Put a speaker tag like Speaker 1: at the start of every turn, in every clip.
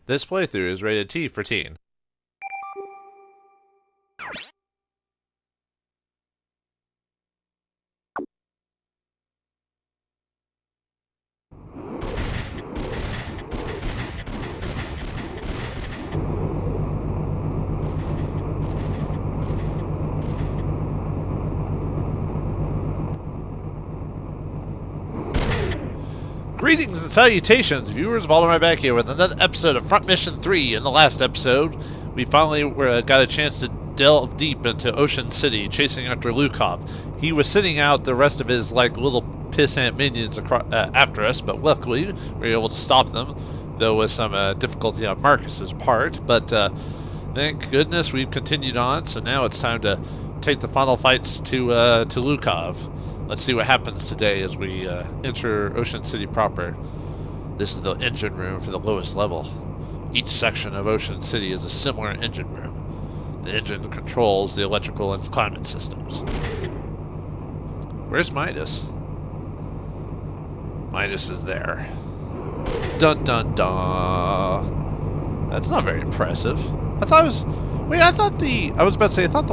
Speaker 1: This playthrough is rated T for teen.
Speaker 2: Greetings and salutations, viewers. Vauldemare back here with another episode of Front Mission 3. In the last episode, we finally got a chance to delve deep into Ocean City, chasing after Lukav. He was sending out the rest of his little pissant minions after us, but luckily we were able to stop them, though with some difficulty on Marcus's part. But thank goodness we've continued on, so now it's time to take the final fights to Lukav. Let's see what happens today as we enter Ocean City proper. This is the engine room for the lowest level. Each section of Ocean City is a similar engine room. The engine controls the electrical and climate systems. Where's Midas? Midas is there. Dun dun dun. That's not very impressive. I thought it was... Wait, I thought the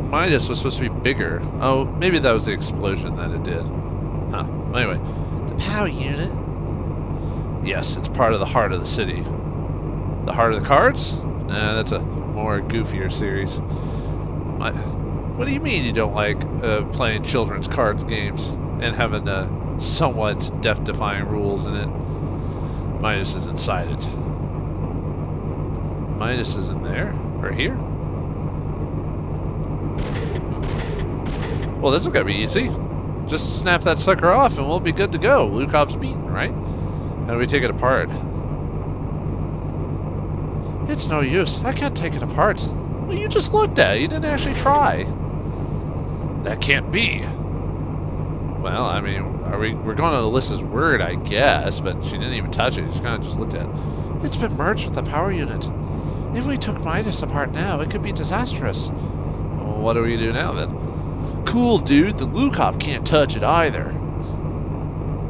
Speaker 2: Midas was supposed to be bigger. Oh, maybe that was the explosion that it did. Huh. Anyway, the power unit. Yes, it's part of the heart of the city. The heart of the cards? Nah, that's a more goofier series. What do you mean you don't like playing children's cards games and having somewhat death-defying rules in it? Midas is inside it. Midas is in there? Or here? Well, this is gonna be easy. Just snap that sucker off and we'll be good to go. Lukav's beaten, right? How do we take it apart? It's no use. I can't take it apart. Well, you just looked at it. You didn't actually try. That can't be. Well, I mean, we're going on Alyssa's word, I guess, but she didn't even touch it. She kind of just looked at it. It's been merged with the power unit. If we took Midas apart now, it could be disastrous. Well, what do we do now, then? Cool, dude. The Lukav can't touch it either.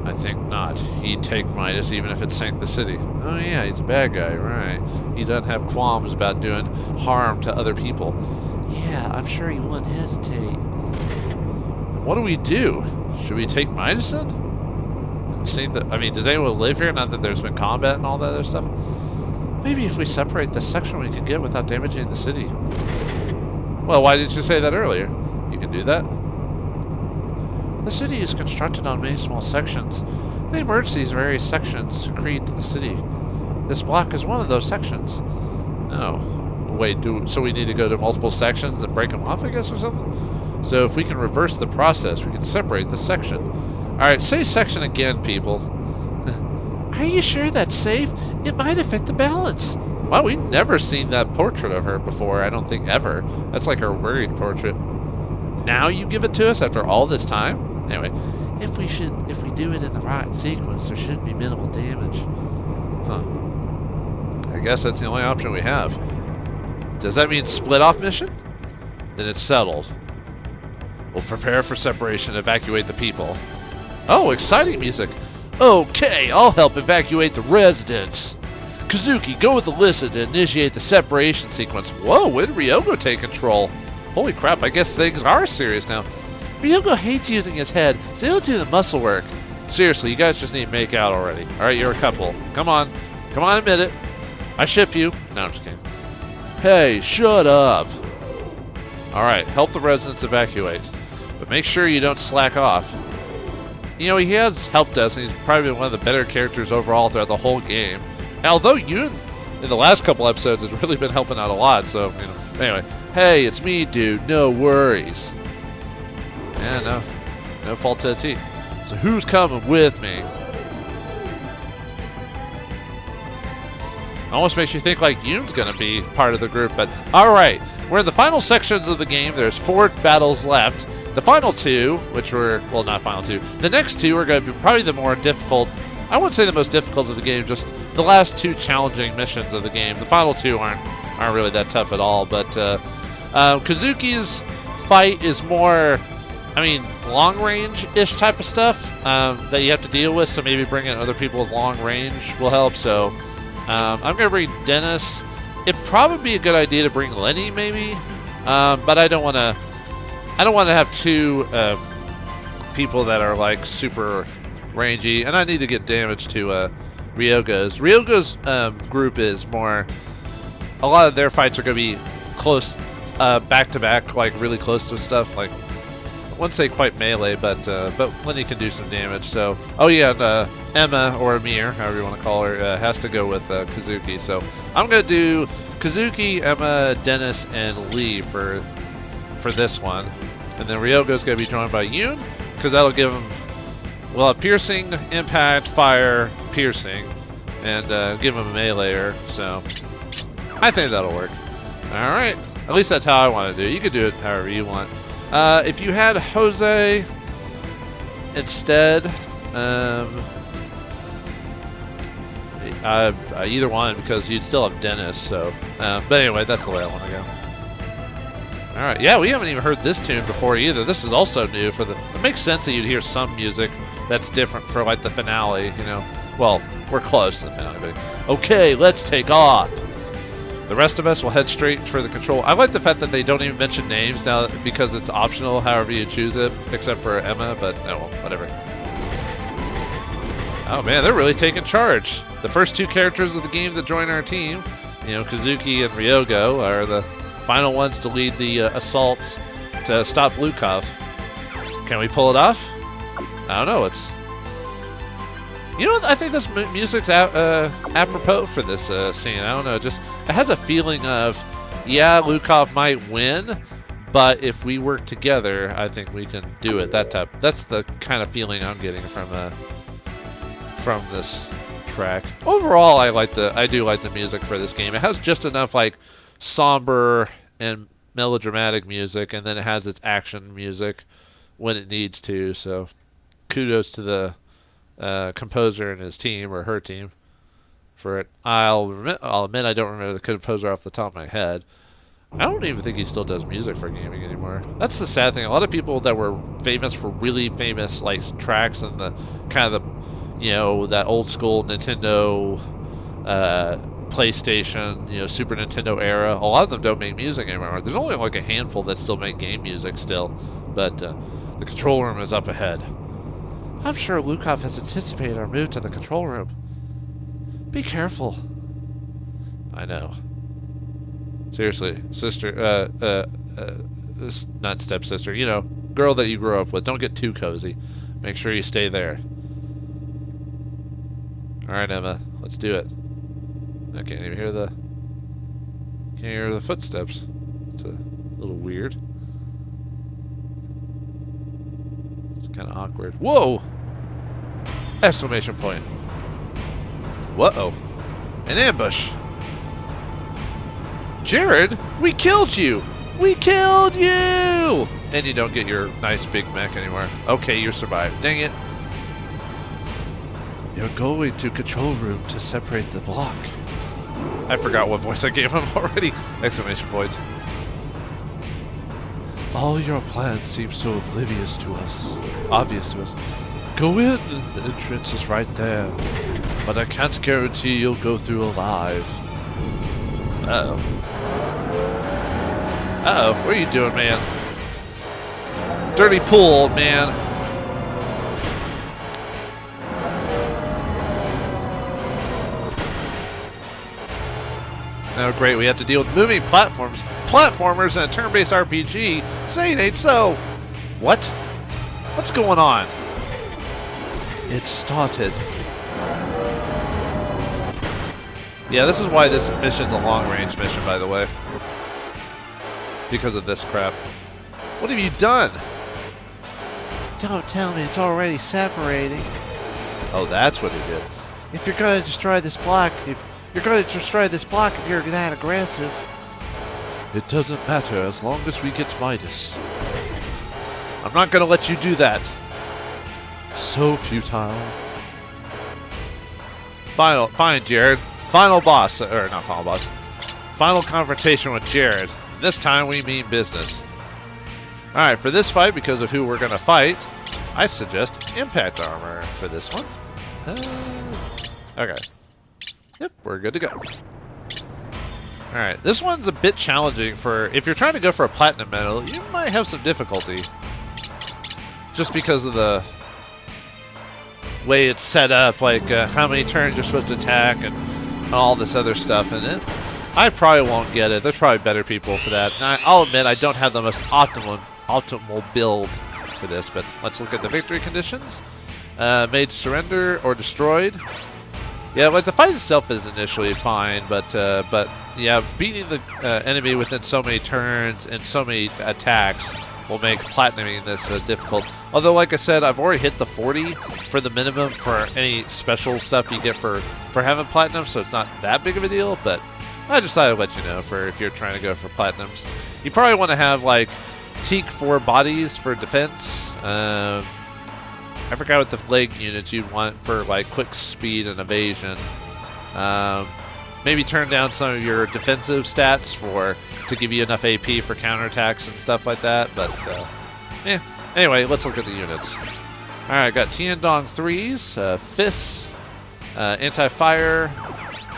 Speaker 2: I think not. He'd take Midas even if it sank the city. Oh yeah, he's a bad guy, right. He doesn't have qualms about doing harm to other people. Yeah, I'm sure he wouldn't hesitate. What do we do? Should we take Midas in? I mean, does anyone live here? Not that there's been combat and all that other stuff. Maybe if we separate this section we can get without damaging the city. Well, why didn't you say that earlier? You can do that. The city is constructed on many small sections. They merge these various sections to create the city. This block is one of those sections. Oh. Wait, so we need to go to multiple sections and break them off, I guess, or something? So if we can reverse the process, we can separate the section. Alright, say section again, people. Are you sure that's safe? It might affect the balance. Well, we've never seen that portrait of her before, I don't think ever. That's like her worried portrait. Now you give it to us after all this time? Anyway, if we do it in the right sequence, there should be minimal damage. Huh. I guess that's the only option we have. Does that mean split off mission? Then it's settled. We'll prepare for separation, evacuate the people. Oh, exciting music. Okay, I'll help evacuate the residents. Kazuki, go with Alyssa to initiate the separation sequence. Whoa, when did Ryogo take control? Holy crap, I guess things are serious now. Ryogo hates using his head, so he'll do the muscle work. Seriously, you guys just need to make out already. Alright, you're a couple. Come on, admit it. I ship you. No, I'm just kidding. Hey, shut up. Alright, help the residents evacuate. But make sure you don't slack off. You know, he has helped us, and he's probably been one of the better characters overall throughout the whole game. And although Yoon, in the last couple episodes, has really been helping out a lot, so, you know. Anyway, hey, it's me, dude. No worries. Yeah, no fault to the T. So who's coming with me? Almost makes you think like Yoon's gonna be part of the group, but alright. We're in the final sections of the game. There's 4 battles left. The final 2, which were, well, not final 2. The next 2 are going to be probably the more difficult. I wouldn't say the most difficult of the game, just the last 2 challenging missions of the game. The final 2 aren't really that tough at all, but Kazuki's fight is more, I mean, long-range-ish type of stuff that you have to deal with, so maybe bringing other people with long range will help. So I'm gonna bring Dennis. It'd probably be a good idea to bring Lenny, maybe, but I don't want to. I don't want to have two people that are like super rangy, and I need to get damage to Ryogo's. Ryogo's group is more. A lot of their fights are going to be close, back to back, like really close to stuff. Like, I wouldn't say quite melee, but Lenny can do some damage. So, oh yeah, and Emma or Amir, however you want to call her, has to go with Kazuki. So I'm going to do Kazuki, Emma, Dennis, and Lee for this one, and then Ryogo's going to be joined by Yoon, because that'll give him a piercing, impact, fire, piercing, and give him a meleeer. So. I think that'll work. Alright. At least that's how I want to do it. You could do it however you want. If you had Jose instead, either one, because you'd still have Dennis. So, but anyway, that's the way I want to go. Alright. Yeah, we haven't even heard this tune before either. This is also new for the... It makes sense that you'd hear some music that's different for, like, the finale, you know. Well, we're close to the finale, but... Okay, let's take off! The rest of us will head straight for the control. I like the fact that they don't even mention names now because it's optional however you choose it, except for Emma, but oh well, whatever. Oh man, they're really taking charge. The first two characters of the game that join our team, you know, Kazuki and Ryogo, are the final ones to lead the assaults to stop Lukav. Can we pull it off? I don't know, it's... You know what? I think this music's apropos for this scene. I don't know, just... It has a feeling of, yeah, Lukav might win, but if we work together, I think we can do it. That's the kind of feeling I'm getting from this track. Overall, I do like the music for this game. It has just enough like somber and melodramatic music, and then it has its action music when it needs to. So, kudos to the composer and his team, or her team, for it. I'll admit I don't remember the composer off the top of my head. I don't even think he still does music for gaming anymore. That's the sad thing. A lot of people that were famous for really famous like tracks and the kind of the, you know, that old school Nintendo, PlayStation, you know, Super Nintendo era, a lot of them don't make music anymore. There's only like a handful that still make game music still, but the control room is up ahead. I'm sure Lukav has anticipated our move to the control room. Be careful. I know. Seriously, sister, not stepsister, you know, girl that you grew up with. Don't get too cozy. Make sure you stay there. Alright, Emma, let's do it. I can't even hear the footsteps. It's a little weird. It's kind of awkward. Whoa! Exclamation point. Whoa! An ambush! Jared, we killed you! We killed you! And you don't get your nice big mech anymore. Okay, you survived. Dang it. You're going to control room to separate the block. I forgot what voice I gave him already. Exclamation point. All your plans seem so oblivious to us. Obvious to us. Go in. The entrance is right there. But I can't guarantee you'll go through alive. Uh-oh. Uh-oh. What are you doing, man? Dirty pool, man. Oh, great. We have to deal with moving platformers in a turn-based RPG. Say it ain't so. What? What's going on? It started. Yeah, this is why this mission's a long-range mission, by the way. Because of this crap. What have you done? Don't tell me it's already separating. Oh, that's what he did. If you're gonna destroy this block, if you're that aggressive. It doesn't matter as long as we get Midas. I'm not gonna let you do that. So futile. Fine, Jared. Final boss, or not final boss. Final confrontation with Jared. This time we mean business. Alright, for this fight, because of who we're gonna fight, I suggest impact armor for this one. Okay. Yep, we're good to go. Alright, this one's a bit challenging for... If you're trying to go for a platinum medal, you might have some difficulty. Just because of the way it's set up, like how many turns you're supposed to attack and all this other stuff in it. I probably won't get it. There's probably better people for that. And I'll admit I don't have the most optimal build for this, but let's look at the victory conditions. Made surrender or destroyed. Yeah, like the fight itself is initially fine, but yeah, beating the enemy within so many turns and so many attacks will make platinuming this difficult. Although, like I said, I've already hit the 40 for the minimum for any special stuff you get for having platinum, so it's not that big of a deal, but I just thought I'd let you know for if you're trying to go for platinums. You probably want to have like teak 4 bodies for defense. I forgot what the leg units you'd want for like quick speed and evasion. Maybe turn down some of your defensive stats to give you enough AP for counterattacks and stuff like that. But yeah. Anyway, let's look at the units. All right, got Tiandong 3s, fists, anti-fire,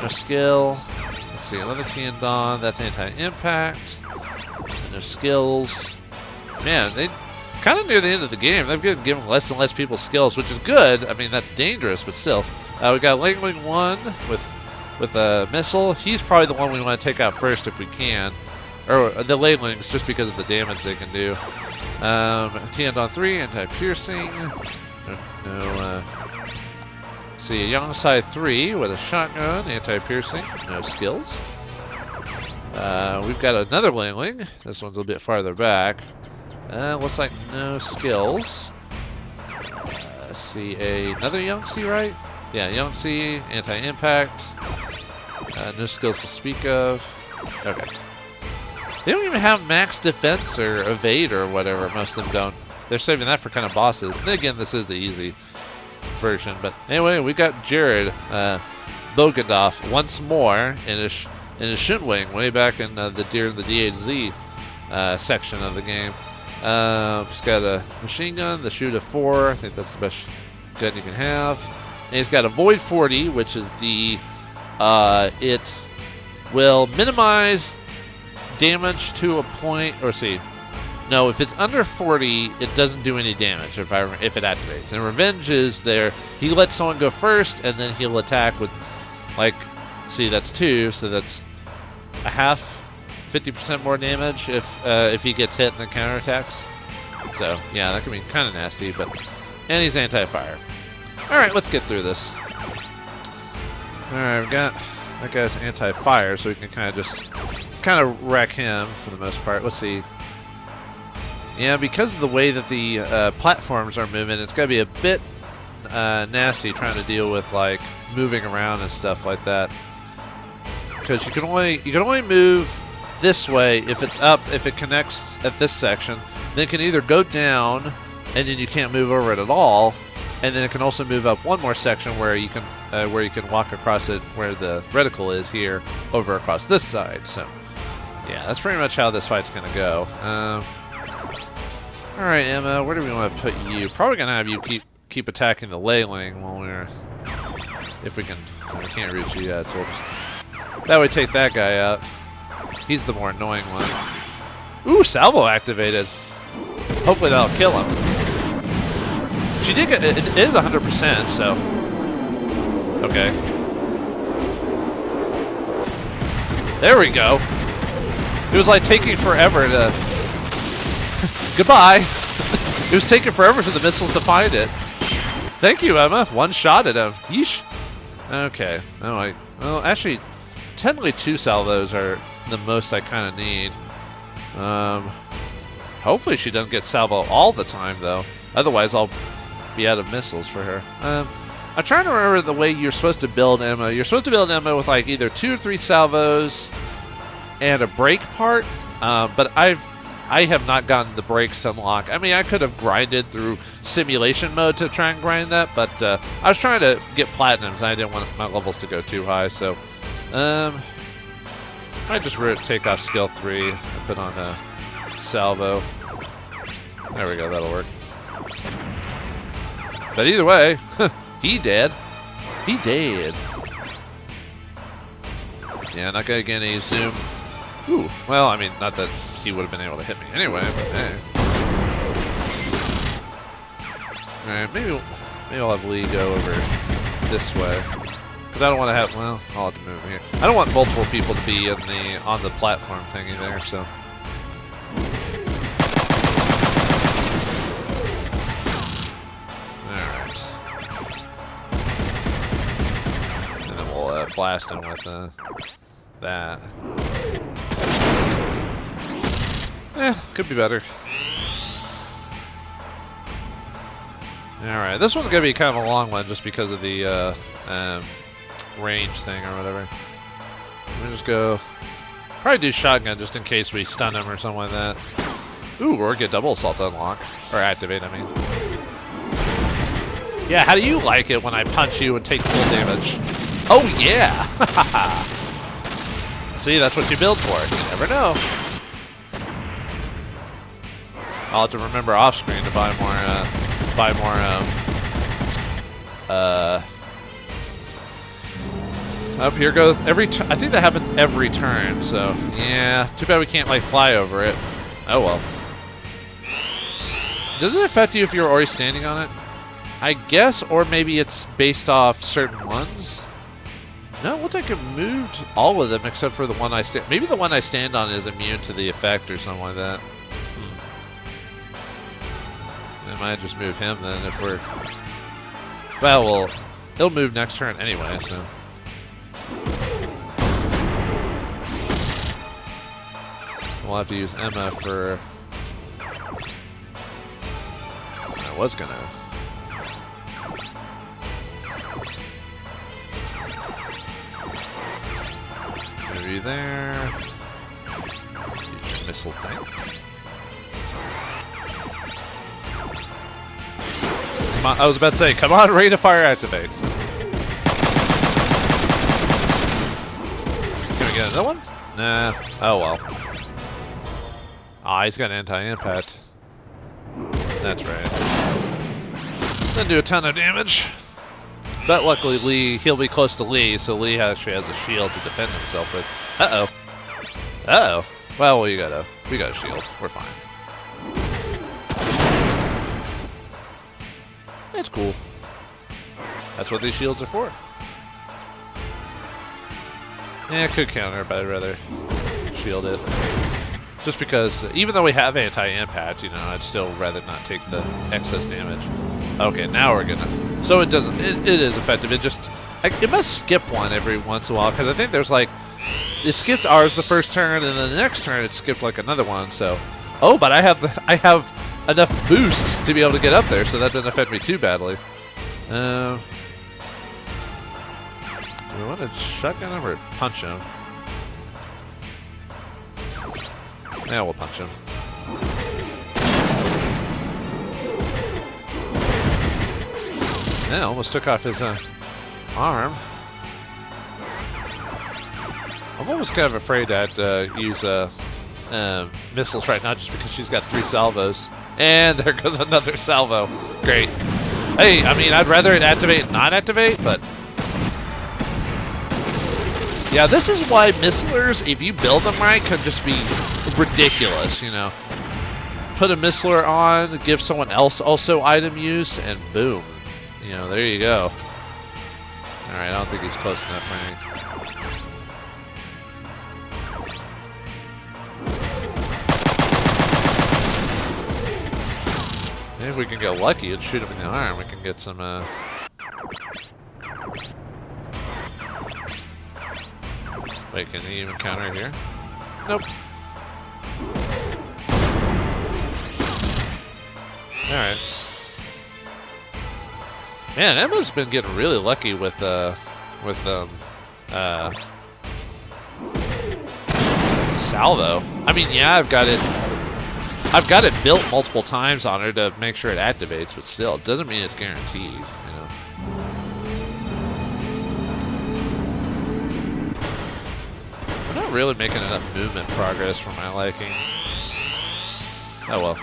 Speaker 2: no skill. Let's see, another Tiandong, that's anti-impact, no skills. Man, they kind of near the end of the game. They've been giving less and less people skills, which is good. I mean, that's dangerous, but still. We got Langling 1 with a missile. He's probably the one we want to take out first if we can. Or the Langlings, just because of the damage they can do. Tiandong 3, anti-piercing. See, Yongsai 3 with a shotgun, anti-piercing, no skills. We've got another Langling. This one's a bit farther back. Looks like no skills. See, another Youngsi, right? Yeah, Youngsi, anti-impact. No skills to speak of. Okay. They don't even have max defense or evade or whatever. Most of them don't. They're saving that for kind of bosses. And again, this is the easy version. But anyway, we got Jared Bogendoff once more in his Shinwing way back in the DHZ section of the game. He's got a machine gun, the shoot of 4. I think that's the best gun you can have. And he's got a Void 40, which is the it will minimize damage to a point, or see, no, if it's under 40, it doesn't do any damage if it activates. And Revenge is there. He lets someone go first, and then he'll attack with, like, see, that's 2, so that's a half. 50% more damage if he gets hit and then counterattacks. So yeah, that can be kind of nasty, and he's anti-fire. All right, let's get through this. All right, we've got that guy's anti-fire, so we can kind of wreck him for the most part. Let's see. Yeah, because of the way that the platforms are moving, it's got to be a bit nasty trying to deal with like moving around and stuff like that. Because you can only move this way if it's up, if it connects at this section. Then it can either go down and then you can't move over it at all, and then it can also move up one more section where you can walk across it where the reticle is here over across this side. So yeah, that's pretty much how this fight's gonna go. All right, Emma, where do we want to put you? Probably gonna have you keep attacking the Leyling while we're, if we can. We can't reach you yet, so we'll just that would take that guy out. He's the more annoying one. Ooh, salvo activated. Hopefully that'll kill him. She did get it is 100%, so okay. There we go. It was like taking forever to goodbye. It was taking forever for the missiles to find it. Thank you, Emma. One shot at him. Yeesh. Okay. Oh, well, actually, technically 2 salvos are the most I kind of need. Hopefully she doesn't get salvo all the time, though. Otherwise, I'll be out of missiles for her. I'm trying to remember the way you're supposed to build Emma. You're supposed to build Emma with like either 2 or 3 salvos and a break part. But I have not gotten the breaks to unlock. I mean, I could have grinded through simulation mode to try and grind that, but I was trying to get platinums, and I didn't want my levels to go too high, so I just take off skill 3 and put on a salvo. There we go, that'll work. But either way, he dead. He dead. Yeah, not gonna get any zoom. Ooh, well, I mean, not that he would have been able to hit me anyway, but hey. Alright, maybe I'll have Lee go over this way. Because I don't want to have, well, I'll have to move here. I don't want multiple people to be on the platform thingy there, so. Blast him with that. Could be better. Alright, this one's gonna be kind of a long one just because of the range thing or whatever. Let me just go. Probably do shotgun just in case we stun him or something like that. Ooh, or get double assault to unlock. Or activate, I mean. Yeah, how do you like it when I punch you and take full damage? Oh, yeah! See, that's what you build for. You never know. I'll have to remember off screen to buy more, up here goes I think that happens every turn, so, yeah. Too bad we can't, like, fly over it. Oh, well. Does it affect you if you're already standing on it? I guess, or maybe it's based off certain ones? No, it looks like it moved all of them except for the one I stand. Maybe the one I stand on is immune to the effect or something like that. I might just move him then if we're. Well, he'll move next turn anyway, so. We'll have to use Emma for. I was gonna. Maybe there. Missile thing. Come on, I was about to say, come on, rate of fire activate. Can we get another one? Nah. Oh well. Ah, he's got anti-impact. That's right. Doesn't do a ton of damage. But luckily, he'll be close to Lee, so Lee actually has a shield to defend himself with. Uh-oh. Uh-oh. Well, we got a shield. We're fine. It's cool. That's what these shields are for. Yeah, it could counter, but I'd rather shield it. Just because, even though we have anti-impact, you know, I'd still rather not take the excess damage. Okay, now we're gonna. So it doesn't. It is effective. It must skip one every once in a while because I think there's like, it skipped ours the first turn, and then the next turn it skipped like another one. So, oh, but I have enough boost to be able to get up there, so that doesn't affect me too badly. Do we want to shotgun him or punch him? Yeah, we'll punch him. Yeah, almost took off his arm. I'm almost kind of afraid to use missiles right now just because she's got 3 salvos. And there goes another salvo. Great. Hey, I mean, I'd rather it activate and not activate, but... Yeah, this is why missilers, if you build them right, could just be ridiculous, you know. Put a missiler on, give someone else also item use, and boom. You know, there you go. Alright, I don't think he's close enough for anything. Maybe if we can get lucky and shoot him in the arm, we can get some, Wait, can he even counter here? Nope. Alright. Man, Emma's been getting really lucky with salvo. I mean, yeah, I've got it built multiple times on her to make sure it activates, but still, it doesn't mean it's guaranteed, you know. We're not really making enough movement progress for my liking. Oh well.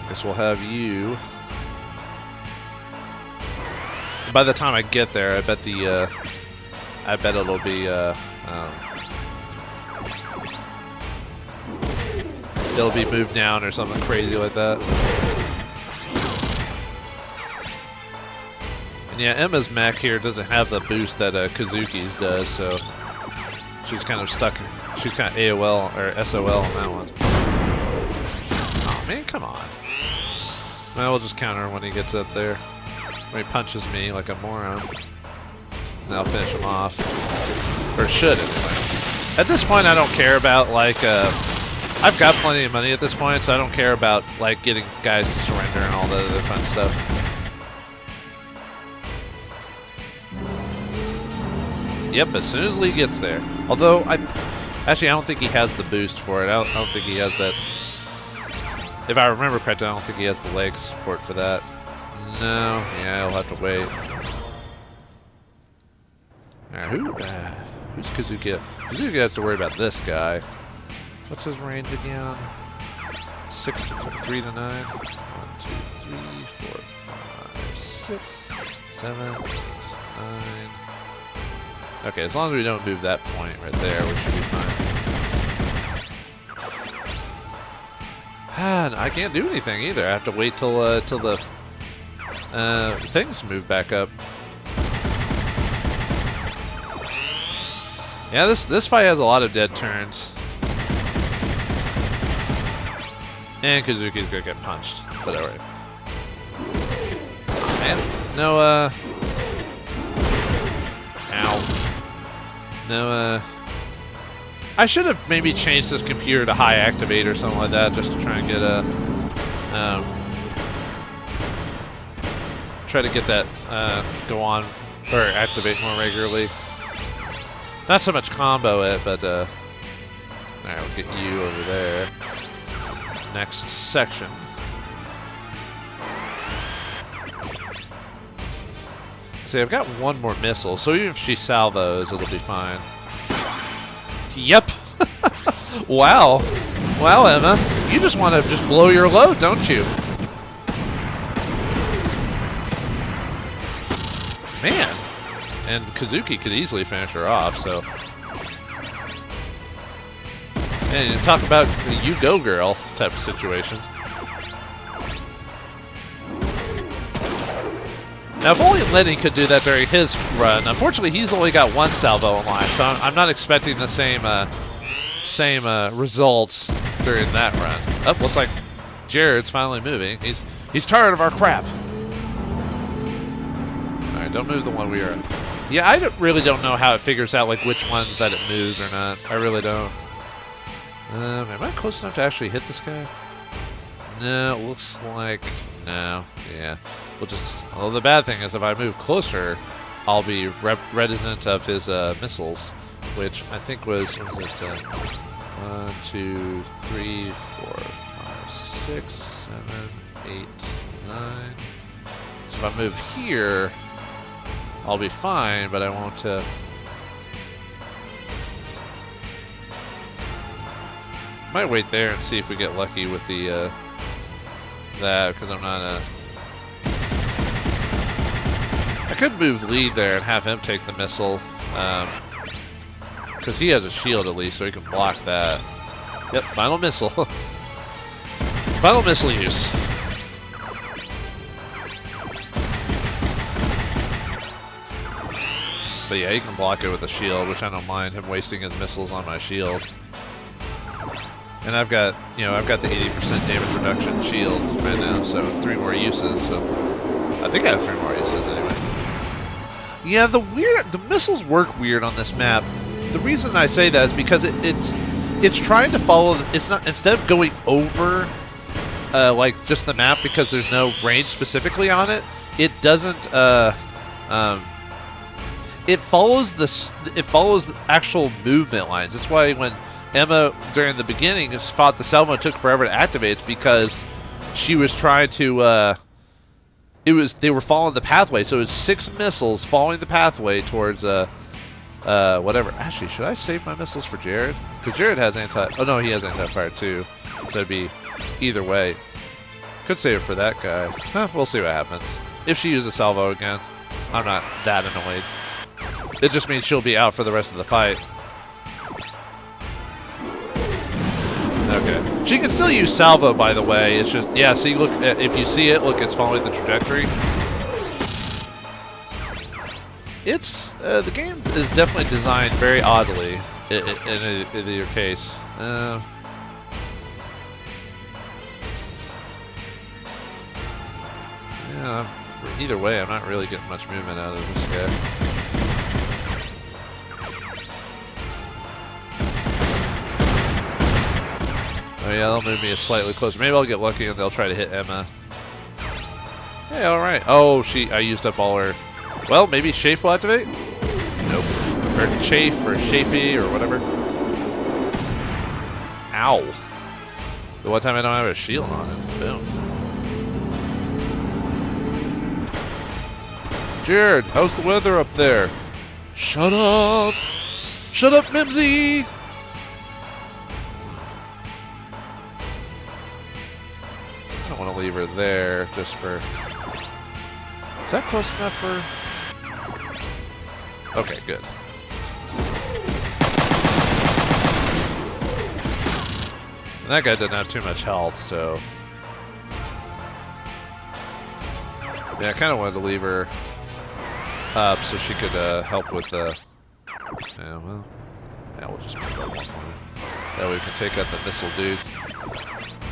Speaker 2: Guess we'll have you By the time I get there, I bet it'll be it'll be moved down or something crazy like that. And yeah, Emma's mech here doesn't have the boost that Kazuki's does, so she's kind of stuck. She's kind of AOL or SOL on that one. Oh man, come on. Well, we'll just counter him when he gets up there. When he punches me like a moron. And I'll finish him off. Or should, anyway. At this point, I don't care about, like, I've got plenty of money at this point, so I don't care about, like, getting guys to surrender and all the other fun stuff. Yep, as soon as Lee gets there. Although, actually, I don't think he has the boost for it. I don't think he has that. If I remember correctly, I don't think he has the leg support for that. No, yeah, I'll have to wait. Who's Kazuki? Kazuki has to worry about this guy. What's his range again? 3 to 9. 1, 2, 3, 4, 5, 6, 7, 8, 9. Okay, as long as we don't move that point right there, we should be fine. I can't do anything either. I have to wait till the things move back up. Yeah, this fight has a lot of dead turns. And Kazuki's gonna get punched. But alright. Man, no ow. No I should have maybe changed this computer to high activate or something like that, just to try and get a try to get that go on or activate more regularly. Not so much combo it, but alright, we'll get you over there. Next section. See, I've got one more missile, so even if she salvos, it'll be fine. Yep. Wow. Wow, Emma. You just want to just blow your load, don't you? Man. And Kazuki could easily finish her off, so. And you talk about you go girl type of situation. Now, if only Lenny could do that during his run. Unfortunately, he's only got one salvo in line, so I'm not expecting the same results during that run. Oh, looks like Jared's finally moving. He's tired of our crap. All right, don't move the one we are in. Yeah, I really don't know how it figures out like which ones that it moves or not. I really don't. Am I close enough to actually hit this guy? No, it looks like no. Yeah. We'll just. Well, the bad thing is if I move closer, I'll be reticent of his missiles, which I think was it 1, 2, 3, 4, 5, 6, 7, 8, 9. So if I move here, I'll be fine, but I won't. Might wait there and see if we get lucky with the that, because I'm not I could move lead there and have him take the missile, because he has a shield at least, so he can block that. Yep, final missile. Final missile use. But yeah, he can block it with a shield, which I don't mind him wasting his missiles on my shield. And I've got, I've got the 80% damage reduction shield right now, so 3 more uses. So I think I have 3 more uses anyway. Yeah, the missiles work weird on this map. The reason I say that is because it's trying to follow. It's not, instead of going over like just the map because there's no range specifically on it. It doesn't. It follows the actual movement lines. That's why when Emma during the beginning just fought the salvo, it took forever to activate. It's because she was trying to. They were following the pathway, so it was 6 missiles following the pathway towards whatever. Actually, should I save my missiles for Jared? Because Jared has anti. Oh no, he has anti-fire too. So it'd be either way. Could save it for that guy. We'll see what happens. If she uses salvo again, that annoyed. It just means she'll be out for the rest of the fight. Okay. She can still use salvo, by the way. It's just, yeah, see, look, if you see it, look, it's following the trajectory. It's, the game is definitely designed very oddly in your case. Yeah, either way, I'm not really getting much movement out of this guy. Oh yeah, they'll move me slightly closer. Maybe I'll get lucky and they'll try to hit Emma. Hey, alright. Oh, I used up all her... Well, maybe Chafe will activate? Nope. Or Chafe, or Chafey, or whatever. Ow. The one time I don't have a shield on it. Boom. Jared, how's the weather up there? Shut up! Shut up, Mimsy! I don't want to leave her there just for... Is that close enough for... Okay, good. And that guy didn't have too much health, so... Yeah, I kind of wanted to leave her up so she could help with the... Yeah, well... Yeah, we'll just put that one on. That way we can take out the missile dude.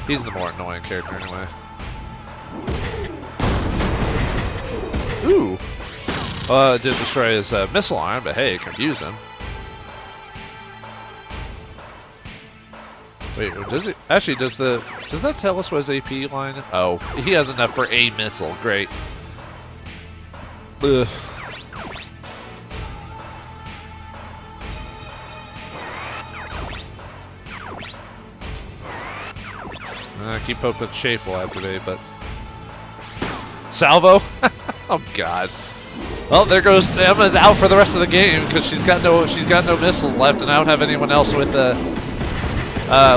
Speaker 2: He's the more annoying character anyway. Ooh! It did destroy his missile arm, but hey, it confused him. Wait, does it actually? Does that tell us what his AP line? Oh, he has enough for a missile. Great. Ugh. I keep hoping Chafe will activate, but salvo. Oh God. Well, there goes Emma's out for the rest of the game because she's got no missiles left, and I don't have anyone else with the.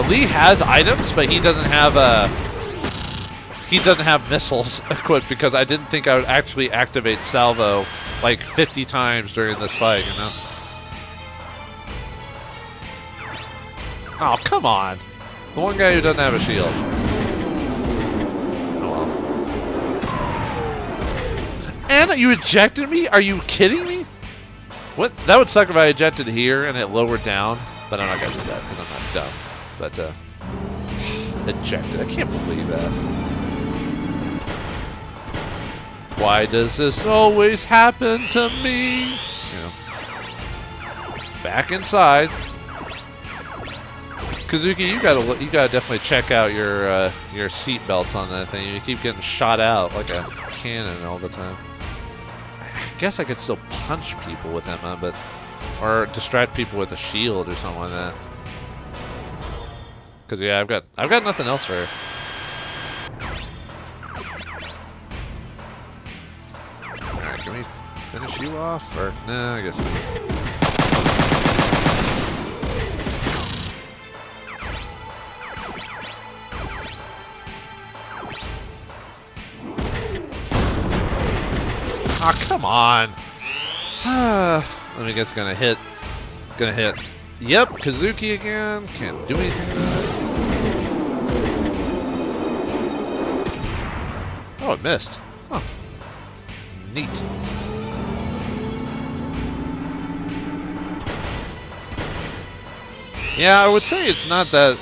Speaker 2: Lee has items, but he doesn't have missiles equipped because I didn't think I would actually activate salvo like 50 times during this fight. You know. Oh come on, the one guy who doesn't have a shield. And you ejected me? Are you kidding me? What? That would suck if I ejected here and it lowered down. But I'm not going to do that because I'm not dumb. But, ejected. I can't believe that. Why does this always happen to me? You know. Back inside. Kazuki, you gotta definitely check out your seat belts on that thing. You keep getting shot out like a cannon all the time. I guess I could still punch people with Emma, but or distract people with a shield or something like that. Cause yeah, I've got nothing else for her. All right, can we finish you off or no? I guess not. Ah, oh, come on. Let me guess, gonna hit. Yep, Kazuki again. Can't do anything about it. Oh, it missed. Huh. Neat. Yeah, I would say it's not that...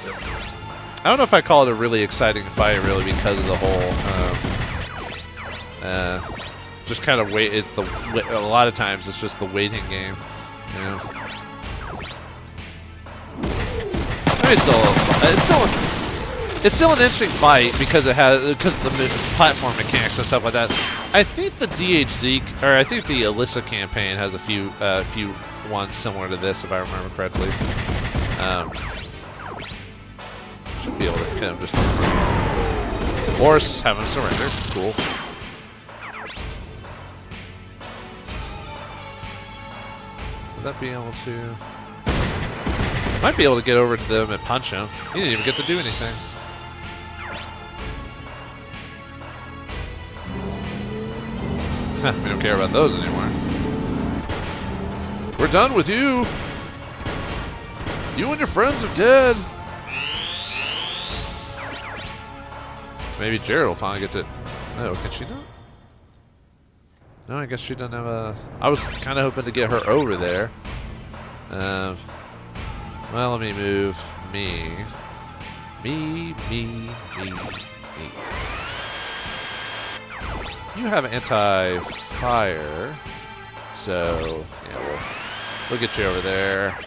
Speaker 2: I don't know if I call it a really exciting fight, really, because of the whole... just kind of wait. It's a lot of times it's just the waiting game, you know. I mean, it's still an interesting fight because of the platform mechanics and stuff like that. I think the DHZ or I think the Alyssa campaign has a few ones similar to this, if I remember correctly. Should be able to kind of just force have him surrender. Cool. That be able to... Might be able to get over to them and punch him. He didn't even get to do anything. We don't care about those anymore. We're done with you. You and your friends are dead. Maybe Jared will finally get to... Oh, can she not? No, I guess she doesn't have a... I was kind of hoping to get her over there. Well, let me move me. Me. You have anti-fire. So, yeah, we'll get you over there.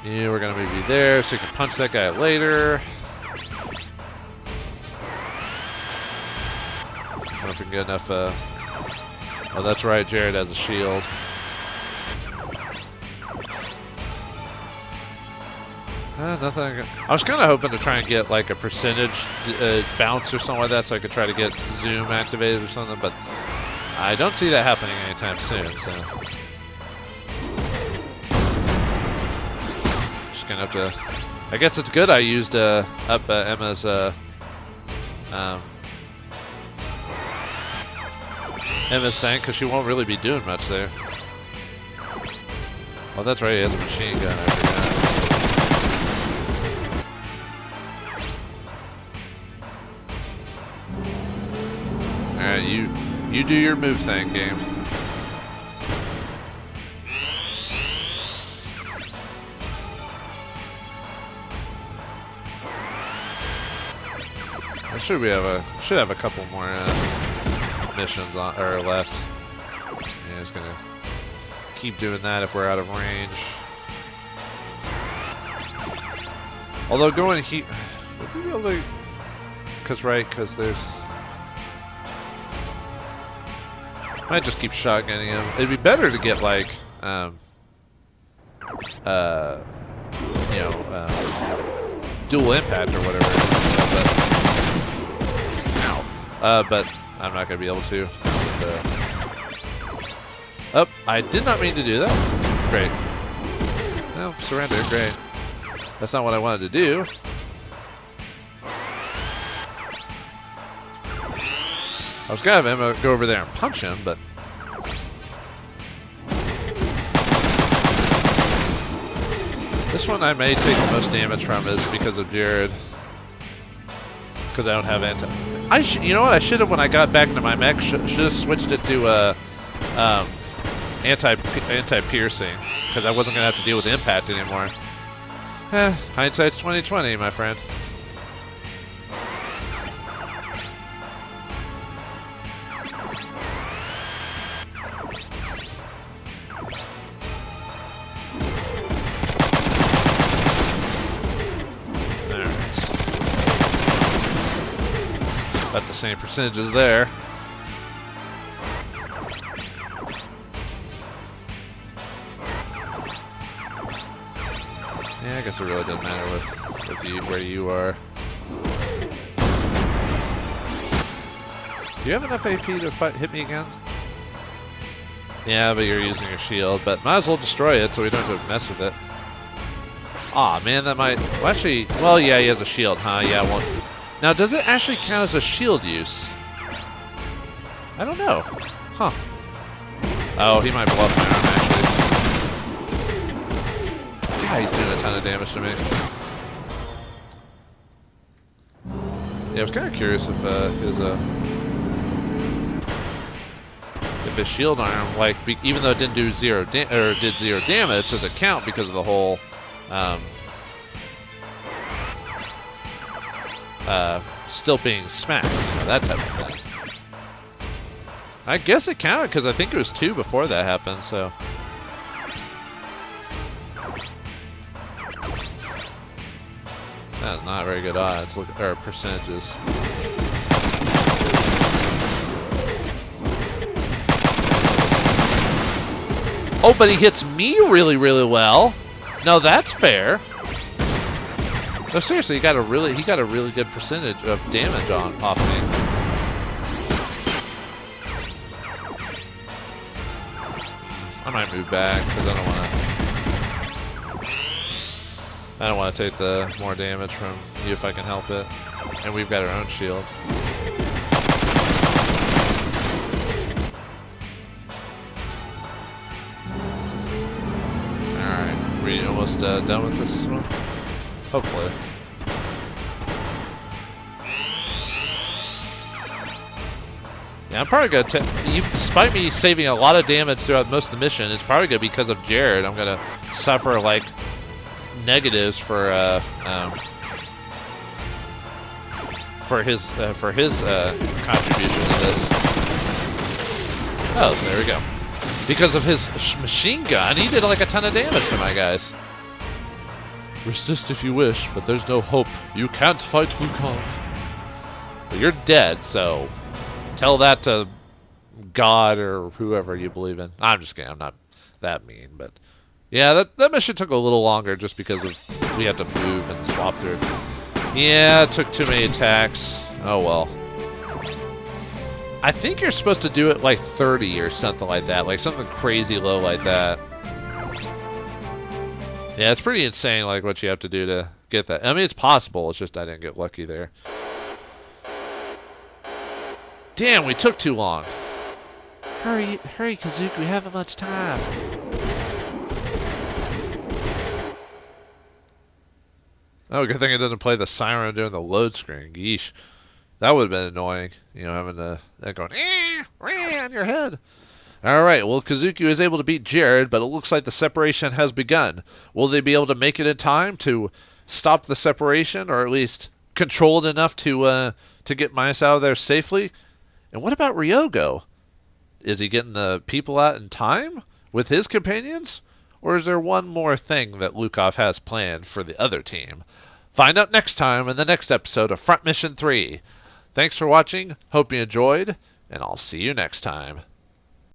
Speaker 2: Yeah, we're going to move you there so you can punch that guy later. I don't know if we can get enough, oh, that's right, Jared has a shield. Nothing. I was kind of hoping to try and get like a percentage bounce or something like that so I could try to get zoom activated or something, but I don't see that happening anytime soon, so. Just gonna have to... I guess it's good I used up Emma's Emma's thing, because she won't really be doing much there. Oh, that's right, he has a machine gun, I forgot. Alright, you do your move thing, game. Should have a couple more missions on or left. Yeah, just gonna keep doing that if we're out of range. Although going heat, would we be able to? Because there's. Might just keep shotgunning him. It'd be better to get like, dual impact or whatever. But I'm not gonna be able to. Oh, I did not mean to do that. Great. No, surrender. Great. That's not what I wanted to do. I was gonna have Emma go over there and punch him, but this one I may take the most damage from is because of Jared. Because I don't have anti. You know what? I should have, when I got back into my mech, should have switched it to anti-piercing, because I wasn't gonna have to deal with impact anymore. Hindsight's 20/20, my friend. About the same percentages there. Yeah, I guess it really doesn't matter with you where you are. Do you have enough AP to hit me again? Yeah, but you're using your shield. But might as well destroy it so we don't have to mess with it. Aw, man, that might... Well, actually... Well, yeah, he has a shield, huh? Yeah, well... Now, does it actually count as a shield use? I don't know. Huh. Oh, he might blow up my arm, actually. God, he's doing a ton of damage to me. Yeah, I was kind of curious if his shield arm, like, even though it didn't do did zero damage, does it count because of the whole still being smacked, that type of thing. I guess it counted because I think it was 2 before that happened, so. That's not very good odds, or percentages. Oh, but he hits me really, really well. No, that's fair. No, seriously, he got a really good percentage of damage off me. I might move back because I don't want to take the more damage from you if I can help it. And we've got our own shield. we almost done with this one? Hopefully. Yeah, I'm probably gonna despite me saving a lot of damage throughout most of the mission, it's probably gonna be because of Jared. I'm gonna suffer like negatives for his contribution to this. Oh, there we go. Because of his machine gun, he did like a ton of damage to my guys. Resist if you wish, but there's no hope. You can't fight Lukav. Well, you're dead, so tell that to God or whoever you believe in. I'm just kidding. I'm not that mean, but yeah, that mission took a little longer just because of we had to move and swap through. Yeah, it took too many attacks. Oh well. I think you're supposed to do it like 30 or something like that, like something crazy low like that. Yeah, it's pretty insane, like what you have to do to get that. I mean, it's possible. It's just I didn't get lucky there. Damn, we took too long. Hurry, hurry, Kazuki. We haven't much time. Oh, good thing it doesn't play the siren during the load screen. Yeesh. That would have been annoying, you know, having that going on your head. All right, well, Kazuki is able to beat Jared, but it looks like the separation has begun. Will they be able to make it in time to stop the separation, or at least control it enough to get Mice out of there safely? And what about Ryogo? Is he getting the people out in time with his companions? Or is there one more thing that Lukav has planned for the other team? Find out next time in the next episode of Front Mission 3. Thanks for watching, hope you enjoyed, and I'll see you next time.